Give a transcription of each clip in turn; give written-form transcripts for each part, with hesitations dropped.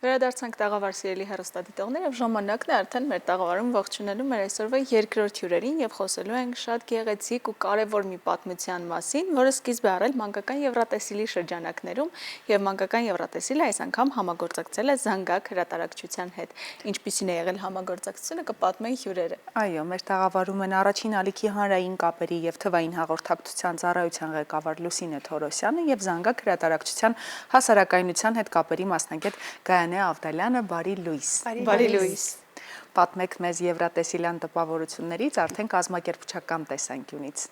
Վերադարձանք տաղավար սիրելի հեռուստադիտողներ եւ ժամանակն է արդեն մեր տաղավարում ողջունելու մեր այսօրվա երկրորդ հյուրերին եւ խոսելու ենք շատ գեղեցիկ ու կարեւոր մի պատմության մասին, որը սկիզբ է առել մանկական Եվրատեսիլի շրջանակներում եւ մանկական Եվրատեսիլը այս անգամ համագործակցել է Զանգակ հրատարակչության հետ։ Ինչպիսին է եղել համագործակցությունը կպատմեն հյուրերը։ Այո, մեր տաղավարում են առաջին ալիքի հանրային կապերի եւ թվային հաղորդակցության ծառայության ղեկավար Լուսինե Թորոսյանը եւ Զանգակ հրատարակչության հասարակայնության հետ կապերի մասնագետ Գայանե Ավդալյանը, բարի լույս։ Բարի լույս։ Պատմեք մեզ Եվրատեսիլյան տպավորություններից արդեն կազմակերպչական տեսանկյունից։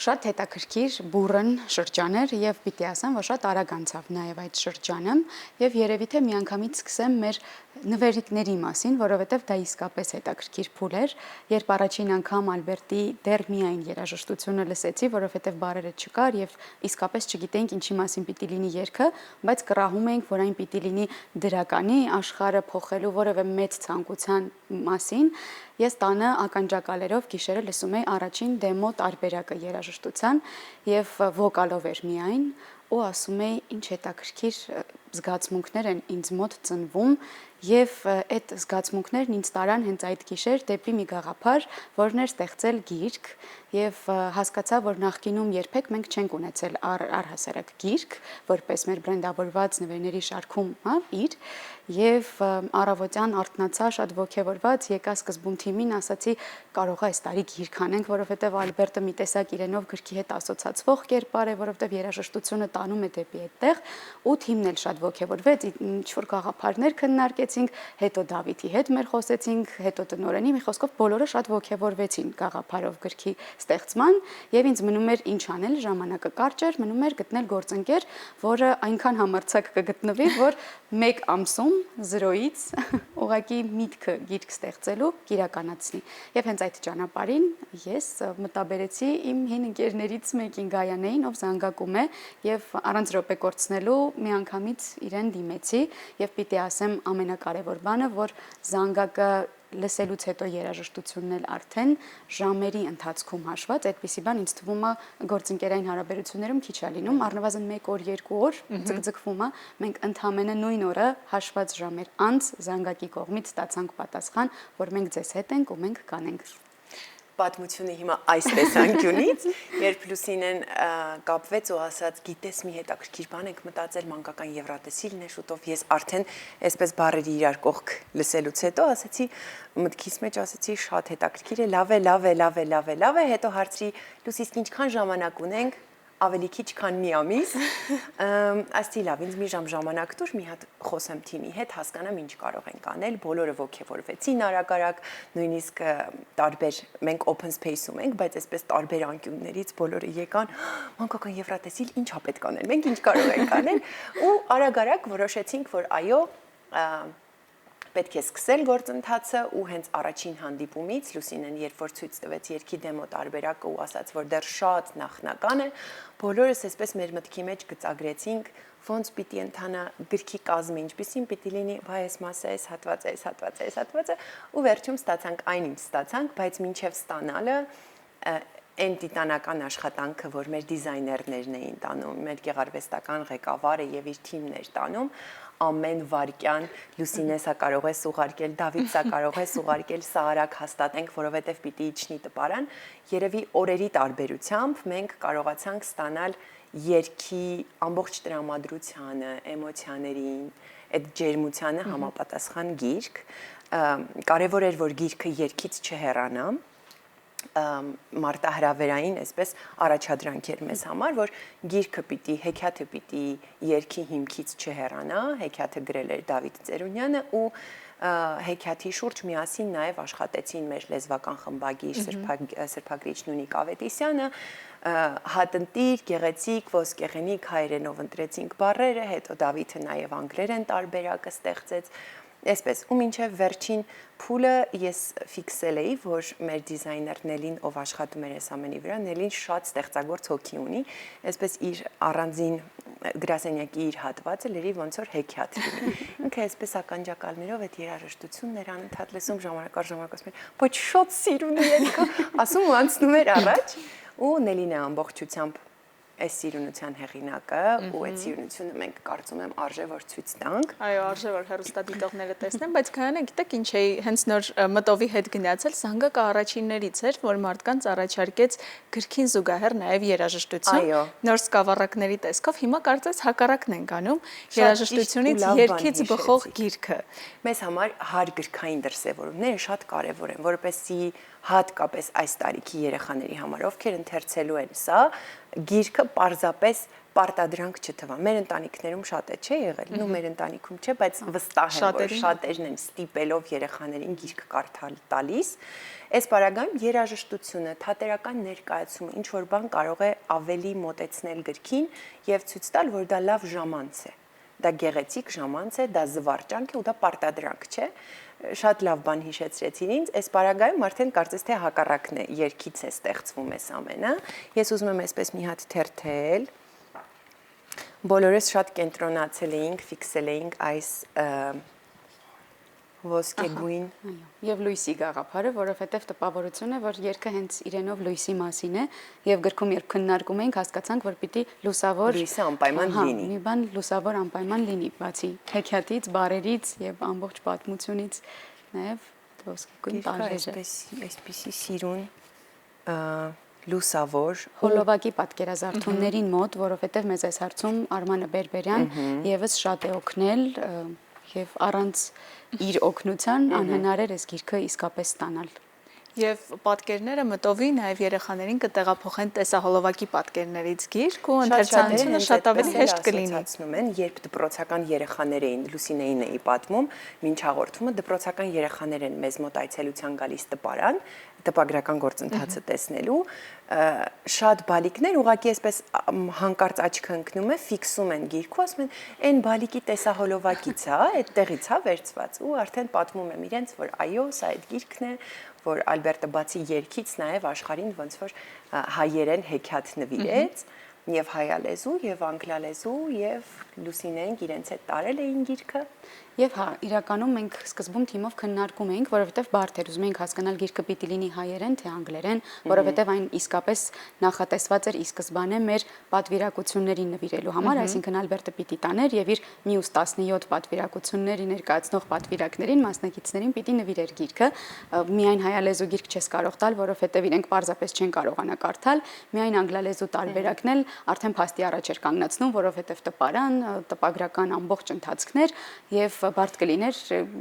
Շատ հետաքրքիր բուրըն շրջան էր եւ պիտի ասեմ, որ շատ արագ անցավ նաեւ այդ շրջանը եւ երևի թե միանգամից սկսեմ մեր նվերիկների մասին, որովհետեւ դա իսկապես հետաքրքիր փուլ էր, երբ առաջին անգամ Ալբերտի դեռ միայն երաժշտությունը լսեցի, որովհետեւ բարերը չկար եւ իսկապես չգիտենք ինչի մասին պիտի լինի երգը, բայց կռահում էինք, որ այն պիտի լինի դրականի աշխարհը փոխելու որևէ մեծ ցանկության մասին։ Ես տանը ականջակալերով գիշերը լսում էի առաջին դեմո տարբերակը երաժշտության եւ վոկալով էր միայն ու ասում էի ինչ հետաքրքիր զգացմունքներ են ինձ մոտ ծնվում եւ այդ զգացմունքներն ինձ տարան հենց այդ գիշեր դեպի մի գաղափար, որն էր ստեղծել գիրք եւ հասկացա, որ նախկինում երբեք մենք չենք ունեցել առհասարակ գիրք, որպես մեր բրենդավորված նվերների շարքում, հա, իր եւ առավոտյան արթնացա շատ ողջավորված, եկա սկզբում թիմին, ասացի կարող է այս տարի գիրք անենք, որովհետեւ Ալբերտը մի տեսակ իրենով գրքի հետ ասոցացվող կերպար է, որովհետեւ երաժշտությունը տանում է դեպի այդտեղ ու թիմն էլ շատ ողջավորվեց, ինչ որ գաղափարներ քննարկեցինք, հետո Դավիթի հետ մեր խոսեցինք, հետո տնօրենի, մի խոսքով բոլորը շատ ողջավորվեցին գաղափարով գրքի ստեղծման եւ ինձ մնում էր ինչ անել, ժամանակը կարճ էր, մնում էր գտնել գործընկեր, որը այնքան համարձակ կգտնվի, որ մեկ ամսում 0-ից ուղղակի միտքը գիրք ստեղծելու կիրականացնի։ Եվ հենց այդ ճանապարհին ես մտաբերեցի իմ հին ընկերներից մեկին Գայանեին, ով Զանգակում է եւ առանց րոպե կորցնելու միանգամից իրեն դիմեցի եւ պիտի ասեմ ամենակարևոր բանը, որ Զանգակը լսելուց հետո երաժշտությունն էլ արդեն ժամերի ընթացքում հաշված, այդպիսի բան ինձ թվում է գործընկերային հարաբերություններում քիչ է լինում, առնվազն 1 օր, 2 օր ձգձգվում է, մենք ընդհանրապես նույն օրը հաշված ժամեր անց Զանգակի կողմից ստացանք պատասխան, որ մենք ձեզ հետ ենք ու մենք կանենք։ Պատմությունը հիմա այս տեսանկյունից, երբ Լուսինեն կապվեց ու ասաց, գիտես մի հետաքրքիր բան ենք մտածել մանկական Եվրատեսիլն է շուտով, ես արդեն այսպես բառերի իրար կողք լսելուց հետո ասացի, մտքիս մեջ ասացի շատ հետաքրքիր է, լավ է, հետո հարցրի, Լուս իսկ ինչքան ժամանակ ունենք, ավելի քիչ քան մի ամիս, ասացի լավ, ինձ մի ժամ ժամանակ տուր, մի հատ խոսեմ թիմի հետ, հասկանամ ինչ կարող ենք անել, բոլորը ողջավորվեցին արագ-արագ, նույնիսկ տարբեր, մենք open space-ում ենք, բայց այսպես տարբեր անկյուններից բոլորը եկան, մանկական Եվրատեսիլ, ինչ է պետք անել, մենք ինչ կարող ենք անել, ու արագ-արագ որոշեցինք, որ այո, պետք է սկսել գործընթացը ու հենց առաջին հանդիպումից Լուսինեն երբ որ ցույց տվեց երգի դեմո տարբերակը ու ասաց որ դեռ շատ նախնական է, բոլորս այսպես մեր մտքի մեջ գծագրեցինք ոնց պիտի ընթանա գրքի կազմը, ինչպիսին պիտի լինի, բայ այս մասը, այս հատվածը ու վերջում ստացանք այնինչ ստացանք, բայց մինչև ստանալը այն տիտանական աշխատանքը, որ մեր դիզայներներն էին տանում, մեր գեղարվեստական ղեկավարը եւ իր թիմն էր տանում, ամեն վարքյան Լուսինե սա կարող է ուղարկել, Դավիթ սա կարող է ուղարկել, սա արագ հաստատենք, որովհետեւ պիտի իջնի տպարան, երևի օրերի տարբերությամբ մենք կարողացանք ստանալ երգի ամբողջ տրամադրությանը, էմոցիաներին, այդ ջերմությանը համապատասխան գիրք, կարևոր էր, որ գիրքը երգից չհեռանա, մարտահրավերային այսպես առաջադրանք էր մեզ համար, որ գիրքը պիտի, հեքիաթը պիտի երգի հիմքից չհեռանա, հեքիաթը գրել էր Դավիթ Ծերունյանը ու հեքիաթի շուրջ միասին նաև աշխատեցին մեր լեզվական խմբագիր սրբագրիչ Նունիկ Ավետիսյանը, հատնտիր, գեղեցիկ, ոսկեղենիկ հայերենով ընտրեցինք բառերը, հետո Դավիթը նաև անգլերեն տարբերակը ստեղծեց, այսպես, ու մինչև վերջին փուլը ես ֆիքսել էի, որ մեր դիզայներ Նելին, ով աշխատում էր այս ամենի վրա, Նելին շատ ստեղծագործ հոգի ունի, այսպես իր առանձին գրասենյակի իր հատվածը լրի ոնց որ հեքիաթ լինի։ Ինքը այսպես ականջակալներով այդ երաժշտությունն էր անընդհատ լսում ժամանակ առ ժամանակ ասում էր, «Բայց շատ սիրուն է երգը», ասում ու անցնում էր առաջ, ու Նելին է ամբողջությամբ այս սիրունության հեղինակը ու այդ սիրունությունը մենք կարծում եմ արժե որ ցույց տանք։ Այո, արժե որ հեռուստադիտողները տեսնեն, բայց քահանա գիտեք ինչ էի հենց նոր մտովի հետ գնացել, Զանգակը առաջիններից էր, որ մարդկանց առաջարկեց գրքին զուգահեռ նաև երաժշտություն, Այո։ նոր սկավառակների տեսքով, հիմա կարծես հակառակն ենք անում, Շատ ճիշտ երաժշտությունից ու լավ բան երգից բխող հիշեցիք։ գիրքը։ Մեզ համար հարգրքային դրսևորումները շատ կարևոր են, որովհետեւ հատկապես այս տարիքի երեխաների համար, ովքեր ընթերցելու են սա, գիրքը պարզապես պարտադրանք չթվա։ Մեր ընտանիքներում շատ է, չէ՞ եղել։ Նու մեր ընտանիքում չէ, բայց վստահ եմ, որ շատերն են ստիպելով երեխաներին գիրք կարդալ տալիս։ Այս բaragայում երաժշտությունը, թատերական ներկայացումը, ինչ որ բան կարող է ավելի մոտեցնել գրքին եւ ցույց տալ, որ դա լավ ժամանց է։ Դա գեղեցիկ ժամանց է, դա զվարճանք է ու դա պարտադրանք չէ։ Շատ լավ բան հիշեցրեցին ինձ, այս բaragայում արդեն կարծես թե հակառակն է, երկից է ստեղծվում այս ամենը։ Ես ուզում եմ այսպես մի հատ թերթել։ Բոլորս շատ կենտրոնացել էինք, ֆիքսել էինք այս ոսկեգույն Եվ լույսի գաղափարը, որովհետև տպավորություն է, որ երգը հենց իրենով լույսի մասին է, եւ գրքում երբ քննարկում էինք, հասկացանք, որ պիտի լուսավոր լույսը անպայման լինի։ Մի բան լուսավոր անպայման լինի, բացի հեքիաթից, բարերից եւ ամբողջ պատմությունից, նաեւ ոսկեգույն տարրերը։ Այսպեսի սիրուն լուսավոր Հոլովակի պատկերազարդումներին մոտ, որովհետև մեզ այս հարցում Արմանը Բերբերյան եւս շատ է օգնել եւ առանց իր օգնության անհնար էր այս գիրքը իսկապես ստանալ։ Եվ պատկերները մտովի նաև երեխաներին կտեղափոխեն տեսահոլովակի պատկերներից գիրք ու ընթերցանությունը շատ ավելի հեշտ կլինի։ Երբ դպրոցական երեխաներ էին, Լուսինեին էի պատմում, մինչ հաղորդումը դպրոցական երեխաներ են մեզ մոտ այցելության գալիս տպարան, տպագրական գործընթացը տեսնելու, շատ բալիկներ ուղղակի այսպես հանկարծ աչքը ընկնում է, ֆիքսում են գիրքը, ասում են, այն բալիկի տեսահոլովակից է, այդտեղից է վերցված ու արդեն պատմում եմ իրենց, որ այո, սա այդ գիրքն է, որ Ալբերտը բացի երգից նաև աշխարհին ոնց որ հայերեն հեքիաթ նվիրեց եւ հայալեզու եւ անգլալեզու եւ Լուսինեն իրենց հետ տարել էին գիրքը Եվ հա, իրականում մենք սկզբում թիմով քննարկում էինք, որովհետև բարդ էր, ուզում էինք հասկանալ գիրքը պիտի լինի հայերեն թե անգլերեն, որովհետև այն իսկապես նախատեսված էր ի սկզբանե մեր պատվիրակություններին նվիրելու համար, այսինքն Ալբերտը պիտի տաներ եւ իր մյուս 17 պատվիրակությունների ներկայացնող պատվիրակներին, մասնակիցներին պիտի նվիրեր գիրքը։ Միայն հայալեզու գիրք չես կարող տալ, որովհետև իրենք պարզապես չեն կարողանա կարդալ, միայն անգլալեզու տարբերակն էլ արդեն փաստի առաջ էր կանգնացնում, որովհետև տպարան, տպագրական ամբողջ ընթացքներ եւ բարդ կլիներ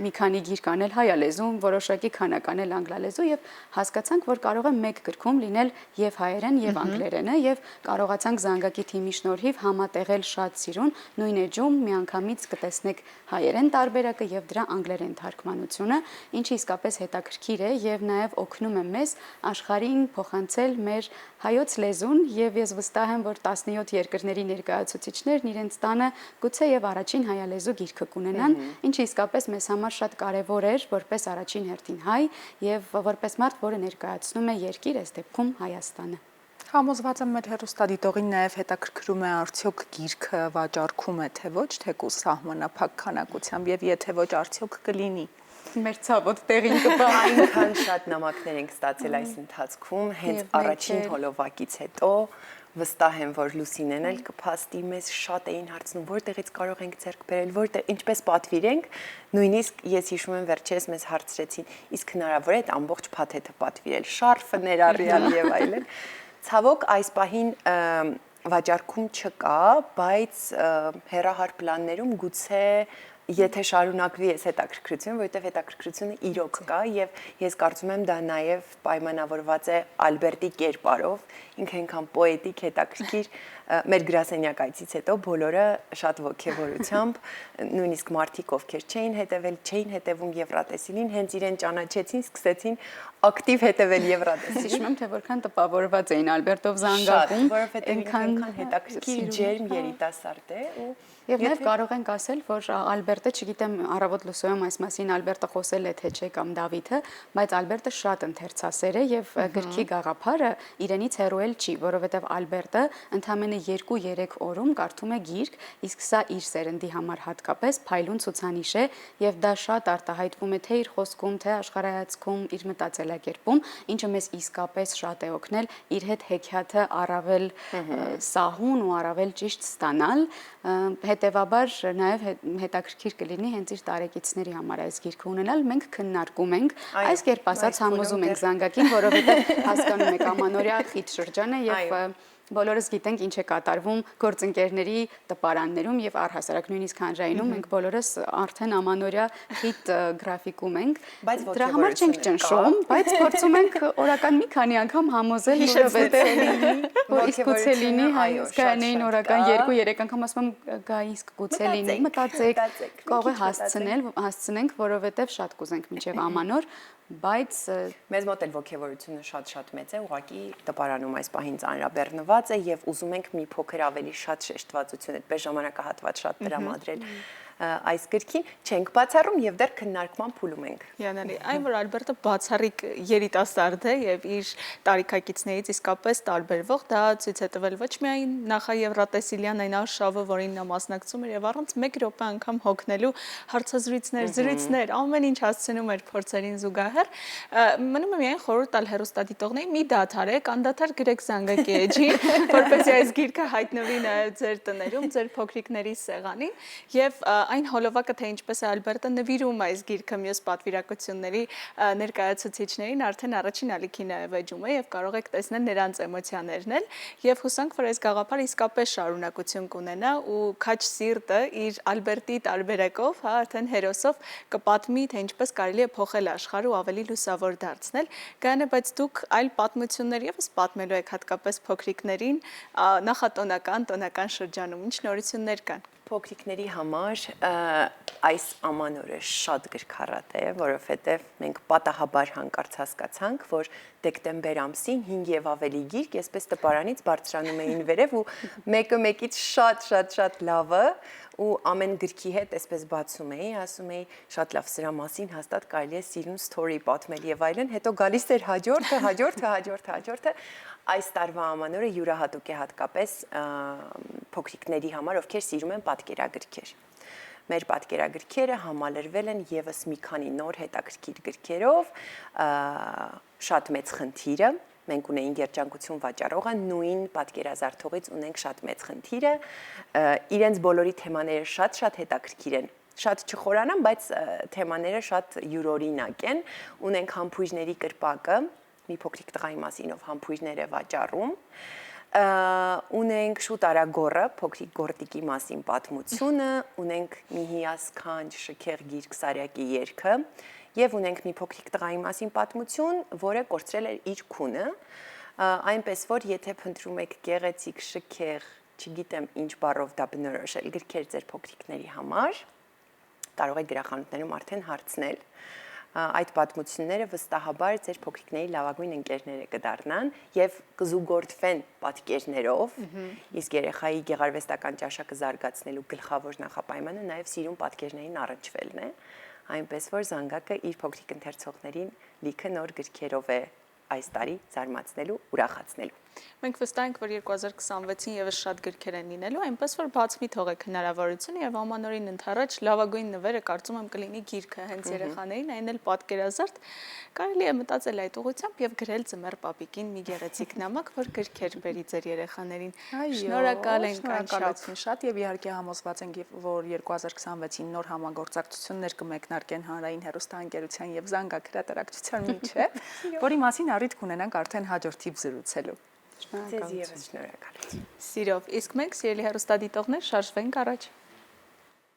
մի քանի գիրք անել հայալեզուն, որոշակի քանակ անել անգլալեզու եւ հասկացանք, որ կարող է մեկ գրքում լինել եւ հայերեն եւ անգլերենը եւ կարողացանք Զանգակի թիմի շնորհիվ համատեղել շատ սիրուն նույն էջում միանգամից կտեսնեք հայերեն տարբերակը եւ դրա անգլերեն թարգմանությունը, ինչը իսկապես հետաքրքիր է եւ նաեւ օգնում է մեզ աշխարհին փոխանցել մեր հայոց լեզուն եւ ես վստահ եմ, որ 17 երկրների ներկայացուցիչներն իրենց տանը գուցե եւ առաջին հայալեզու գիրքը կունենան, ինչը իսկապես մեզ համար շատ կարևոր էր, որպես առաջին հերթին հայ եւ որպես մարդ, որը ներկայացնում է երկիր, այս դեպքում Հայաստանը։ Համոզված եմ մեր հեռուստադիտողին նաև հետաքրքրում է արդյոք գիրքը վաճառքում է թե ոչ, թեկուզ սահմանափակ քանակությամբ եւ եթե ոչ արդյոք կլինի։ Մեր ցավոտ տեղին կպա այնքան շատ նամակներ ենք ստացել այս ընթացքում, հենց առաջին հոլովակից հետո վստահ եմ, որ Լուսինեն էլ կփաստի մեզ շատ էին հարցնում, որտեղից կարող ենք ձեռք բերել, որտեղ ինչպես պատվիրենք, նույնիսկ ես հիշում եմ վերջերս մեզ հարցրեցին, իսկ հնարավոր է այդ ամբողջ փաթեթը պատվիրել, շարֆը ներառյալ եւ այլն։ Ցավոք այս պահին վաճառքում չկա, բայց հեռահար պլաններում գուցե եթե շարունակվի այս հետաքրքրությունը, որովհետև հետաքրքրությունը իրոք կա եւ ես կարծում եմ դա նաեւ պայմանավորված է Ալբերտի կերպարով, ինքը այնքան պոետիկ հետաքրքիր մեր գրասենյակ այցից հետո բոլորը շատ ողջավորությամբ, նույնիսկ մարդիկ ովքեր չէին հետևում Եվրատեսիլին, հենց իրեն ճանաչեցին, սկսեցին ակտիվ հետևել Եվրատեսիլին։ Հիշում եմ, թե որքան տպավորված էին Ալբերտով Զանգակում, որովհետև այնքան հետաքրքիր ջերմ երիտասարդ է ու Եվ նաև կարող ենք ասել, որ Ալբերտը, չգիտեմ, առավոտ լսում այս մասին Ալբերտը խոսել է թե չէ կամ Դավիթը, բայց Ալբերտը շատ ընթերցասեր է եւ գրքի գաղափարը իրենից հեռուել չի, որովհետեւ Ալբերտը ընդամենը 2-3 օրում կարդում է գիրք, իսկ սա իր սերնդի համար հատկապես փայլուն ցուցանիշ է եւ դա շատ արտահայտվում է թե իր խոսքում, թե աշխարհայացքում, իր մտածելակերպում, ինչը մեզ իսկապես շատ է օգնել իր հետ հեքիաթը առավել սահուն ու առավել ճիշտ ստանալ, հետևաբար նաև հետաքրքիր կլինի հենց իր տարեկիցների համար այս գիրքը ունենալ, մենք քննարկում ենք, այս կերպ ասած համոզում ենք զանգակին, որովհետև հասկանում եք ամանորյա խիտ շրջան է եւ բոլորս գիտենք ինչ է կատարվում գործընկերների տպարաններում եւ առհասարակ նույնիսկ հանրայինում մենք բոլորս արդեն ամանորյա խիտ գրաֆիկում ենք, դրա համար չենք ճնշում, բայց փորձում ենք օրական մի քանի անգամ համոզել, որովհետեւ իսկ գուցե լինի հայոց օրական 2-3 անգամ ասում եմ գա իսկ գուցե լինի, մտածեք, կարող է հասցնենք, որովհետեւ շատ կուզենք մինչեւ ամանոր, բայց մեզ մոտ էլ ոգևորությունը շատ մեծ է, ուղղակի տպարանում այս պահին ծանրաբեռնված է եւ ուզում ենք մի փոքր ավելի շատ շեշտվածություն, այդպես ժամանակահատված շատ տրամադրել այս գրքին, չենք բացառում եւ դեռ քննարկման փուլում ենք։ Հիանալի, այն որ Ալբերտը բացառիկ երիտասարդ է եւ իր տարիքակիցներից իսկապես տարբերվող, դա ցույց է տվել ոչ միայն նախաեվրատեսիլյան այն արշավը, որին նա մասնակցում էր եւ առանց 1 րոպե անգամ հոգնելու հարցազրույցներ, զրույցներ, ամեն ինչ հասցնում էր փորձերին զուգահեռ, մնում է միայն խորհուրդ տալ հեռուստադիտողներին՝ մի դադարեք, անդադար գրեք զանգակի էջին, որպեսզի այս գիրքը հայտնվի նաեւ ձեր տներում, ձեր փոքրիկների սեղանին եւ այն հոլովակը, թե ինչպես է Ալբերտը նվիրում այս գիրքը մյուս պատվիրակությունների ներկայացուցիչներին, արդեն առաջին ալիքին է վեճում է եւ կարող եք տեսնել նրանց էմոցիաներն էլ եւ հուսանք, որ այս գաղափարը իսկապես շարունակություն կունենա ու քաջ սիրտը իր Ալբերտի տարբերակով, հա, արդեն հերոսով կպատմի, թե ինչպես կարելի է փոխել աշխարհը ու ավելի լուսավոր դարձնել։ Գանը, բայց դուք այլ պատմություններ եւս պատմելու եք հատկապես փոքրիկներին նախատոնական շրջանում, ինչ նորություններ կան։ Փոքրիկների համար այս ամանորը շատ գրքառատ է, որովհետև մենք պատահաբար հանկարծ հասկացանք, որ դեկտեմբեր ամսին 5 եւ ավելի գիրք այսպես տպարանից բարձրանում էին վերև ու մեկը մեկից շատ լավը ու ամեն գրքի հետ այսպես բացում էի, ասում էի շատ լավ սրա մասին հաստատ կարելի է սիրուն story պատմել եւ այլն, հետո գալիս էր հաջորդը այս տարվա ամանորը յուրահատուկ է հատկապես փոքրիկների համար, ովքեր սիրում են պատկերագրքեր։ Մեր պատկերագրքերը համալրվել են եւս մի քանի նոր հետաքրքիր գրքերով, շատ մեծ խնդիրը, մենք ունեինք երջանկություն վաճառողը, նույն պատկերազարդողից ունենք շատ մեծ խնդիրը, իրենց բոլորի թեմաները շատ հետաքրքիր են, շատ չխորանամ, բայց թեմաները շատ յուրօրինակ են, ունենք համբույրների կրպակը, մի փոքրիկ տղայի մասին, ով համբույրներ է վաճառում, ունենք շուտ արա գոռը, փոքրիկ գորտիկի մասին պատմությունը, ունենք մի հիասքանչ շքեղ գիրք Սարյակի երգը եւ ունենք մի փոքրիկ տղայի մասին պատմություն, որը կորցրել էր իր քունը, այնպես որ եթե փնտրում եք գեղեցիկ շքեղ, չգիտեմ ինչ բառով դա բնորոշել գրքեր ձեր փոքրիկների համար, կարող եք գրախանութներում արդեն հարցնել։ Այդ պատմությունները վստահաբար ձեր փոքրիկների լավագույն ընկերները կդառնան եւ կզուգորդվեն պատկերներով, իսկ երեխայի գեղարվեստական ճաշակը զարգացնելու գլխավոր նախապայմանը նաեւ սիրուն պատկերներին առնչվելն է, այնպես որ զանգակը իր փոքրիկ ընթերցողներին լիքը նոր գրքերով է այս տարի զարմացնելու, ուրախացնելու։ Մենք վստահ ենք, որ 2026-ին եւս շատ գրքեր են լինելու, այնպես որ բաց մի թողեք հնարավորությունը եւ ամանորին ընդառաջ լավագույն նվերը կարծում եմ կլինի գիրքը հենց երեխաներին, այն էլ պատկերազարդ, կարելի է մտածել այդ ուղղությամբ եւ գրել Ձմեռ պապիկին մի գեղեցիկ նամակ, որ գրքեր բերի ձեր երեխաներին։ Շնորհակալ ենք շատ եւ իհարկե համոզված ենք, որ 2026-ին նոր համագործակցություններ կմեկնարկեն հանրային հեռուստաընկերության եւ Զանգակ հրատարակչության միջեւ, որի մասին առիթ կունենանք արդեն հաջորդ թիվ զրուցելու։ Ձեզ եւս շնորհակալություն։ Սիրով, իսկ մենք սիրելի հեռուստադիտողներ շարժվենք առաջ։